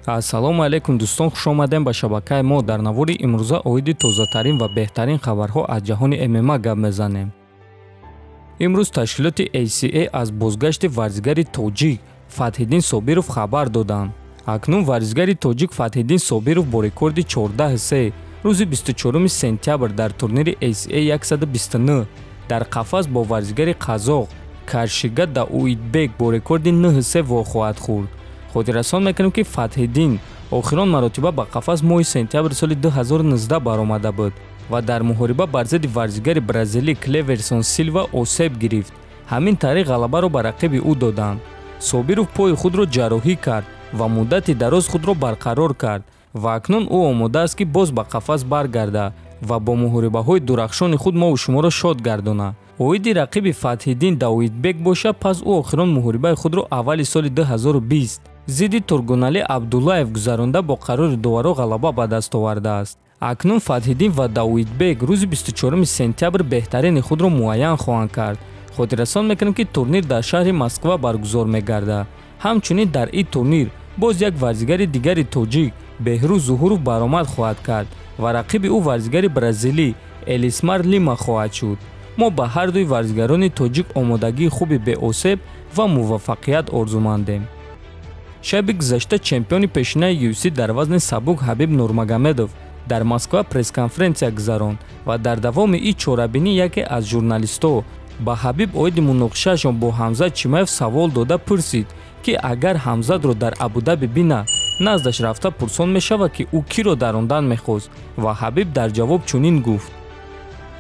Ассалому алайкум дӯстон, хуш омадем ба шабакаи мо. Дар навори имрӯза оиди тозатарин ва беҳтарин хабарҳо аз ҷаҳони ММА гап мезанем. имрӯз ташкилоти ACA аз бозгашти варзигари тоҷик Фатҳиддин Собиров хабар доданд. Акнун варзигари тоҷик Фатҳиддин Собиров бо рекорди 14-3 рӯзи 24 сентябр дар турнири ACA 129 дар қафас бо варзигари қазоқ Каршига Дауидбек бо рекорди 9-3 вой хоҳад хӯрд. хотиррасон мекунем ки Фатҳиддин охирон маротиба ба қафас моҳи сентябри соли 2019 баромада буд ва дар муҳориба бар зидди варзигари бразилӣ Клеверсон Силва осеб гирифт. ҳамин тариқ ғалабаро ба рақиби ӯ доданд. Собиров пои худро ҷарроҳӣ кард ва муддати дароз худро барқарор кард ва акнун ӯ омода аст ки боз ба қафас баргарда ва бо муҳорибаҳои дурахшони худ мову шуморо шод гардонад. оиди рақиби Фатҳиддин Дауидбек бошад, пас ӯ охирон муҳорибаи худро аввали соли 2020 зидди Тургунали Абдуллаев гузаронда бо қарори доваро ғалаба ба даст овардааст. акнун Фатҳиддин ва Дауидбек рӯзи 24 сентябр беҳтарини худро муайян хоҳанд кард. хотиррасон мекунем ки турнир дар шаҳри Москва баргузор мегардад. ҳамчунин дар ин турнир боз як варзигари дигари тоҷик Беҳрӯз Зуҳуров баромад хоҳад кард ва рақиби ӯ варзигари бразилӣ Элисмар Лима хоҳад шуд. мо ба ҳардуи варзигарони тоҷик омодагии хуби беосеб ва муваффақият орзумандем. шаби гузашта чемпиони пешинаи UFC дар вазни сабук Ҳабиб Нурмагомедов дар Москва пресс-конференсия гузаронд ва дар давоми ин чорабинӣ яке аз журналистҳо ба Ҳабиб оиди муноқишаашон бо Ҳамзат Чимаев савол дода пурсид ки агар Ҳамзатро дар Абудаби бинад, наздаш рафта пурсон мешавад ки ӯ киро дарондан мехост ва Ҳабиб дар ҷавоб чунин гуфт: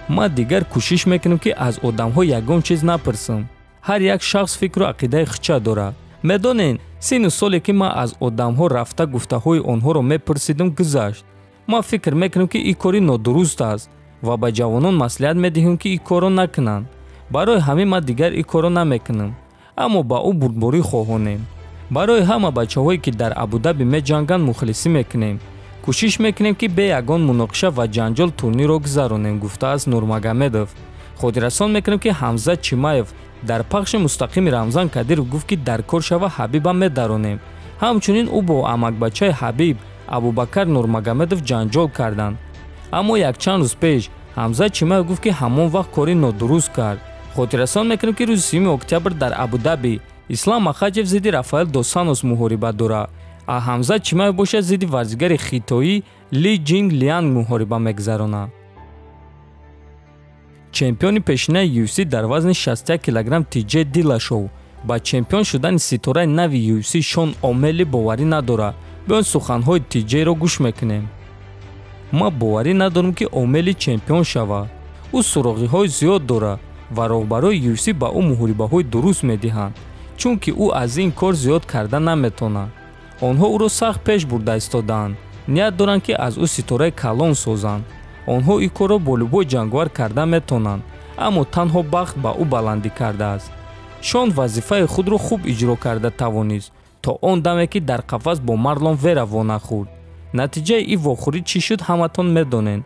ман дигар кӯшиш мекунам ки аз одамҳо ягон чиз напурсам. ҳар як шахс фикру ақидаи хуча дорад. медонен сину соле ки ман аз одамҳо рафта гуфтаҳои онҳоро мепурсидам гузашт. ман фикр мекунам ки ин кори нодуруст аст ва ба ҷавонон маслиҳат медиҳам ки ин корро накунанд. барои ҳамин ман дигар ин корро намекунам, аммо ба ӯ бурдборӣ хоҳонем. барои ҳама бачаҳое ки дар Абудаби меҷанганд мухлисӣ мекунем. кӯшиш мекунем ки бе ягон муноқиша ва ҷанҷол турнирро гузаронем, гуфтааст Нурмагомедов. хотиррасон мекунем ки Ҳамзат Чимаев дар пахши мустақими Рамзан Кадиров гуфт ки дар кор шава Ҳабиба медаронем. ҳамчунин ӯ бо амакбачаи Ҳабиб Абубакар Нурмагомедов ҷанҷол карданд. аммо якчанд рӯз пеш Ҳамзат Чимаев гуфт ки ҳамон вақт кори нодуруст кард. хотиррасон мекунем ки рӯзи 3 октябр дар Абудаби Ислам Махачев зидди Рафаэл Дос-Санос муҳориба дорад. Ҳамзат Чимаев бошад зидди варзигари хитоӣ Ли Ҷинг Лианг муҳориба мегузаронад. чемпиони пешинаи UFC дар вазни 61 кг TJ Dillashaw ба чемпион шудани ситораи нави UFC Шон Омели боварӣ надорад. биён суханҳои TJ-ро гӯш мекунем. ман боварӣ надорам ки Омели чемпион шавад. ӯ суроғиҳои зиёд дорад ва роҳбарои UFC ба ӯ муҳорибаҳои дуруст медиҳанд, чунки ӯ аз ин кор зиёд карда наметонад. онҳо ӯро сахт пеш бурда истодаанд. ният доранд ки аз ӯ ситораи калон созанд. онҳо ин корро бо любой ҷангвар карда метонанд, аммо танҳо бахт ба ӯ баландӣ кардааст. шон вазифаи худро хуб иҷро карда тавонист то он даме ки дар қафас бо Марлон Вера вона хӯрд. натиҷаи ин вохӯрӣ чӣ шуд ҳаматон медонед,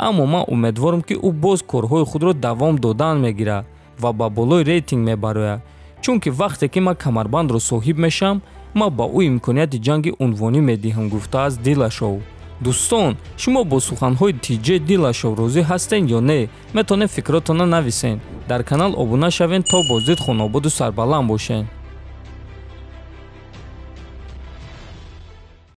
аммо ман умедворам ки ӯ боз корҳои худро давом додан мегирад ва ба болои рейтинг мебарояд, чунки вақте ки ман камарбандро соҳиб мешавам, ман ба ӯ имконияти ҷанги унвонӣ медиҳам, гуфтааст Dillashaw. дӯстон, шумо бо суханҳои TJ Dillashaw розӣ ҳастен ё не? метавонед фикротонро нависен. дар канал обуна шавен то боздид хунободу сарбаланд бошед.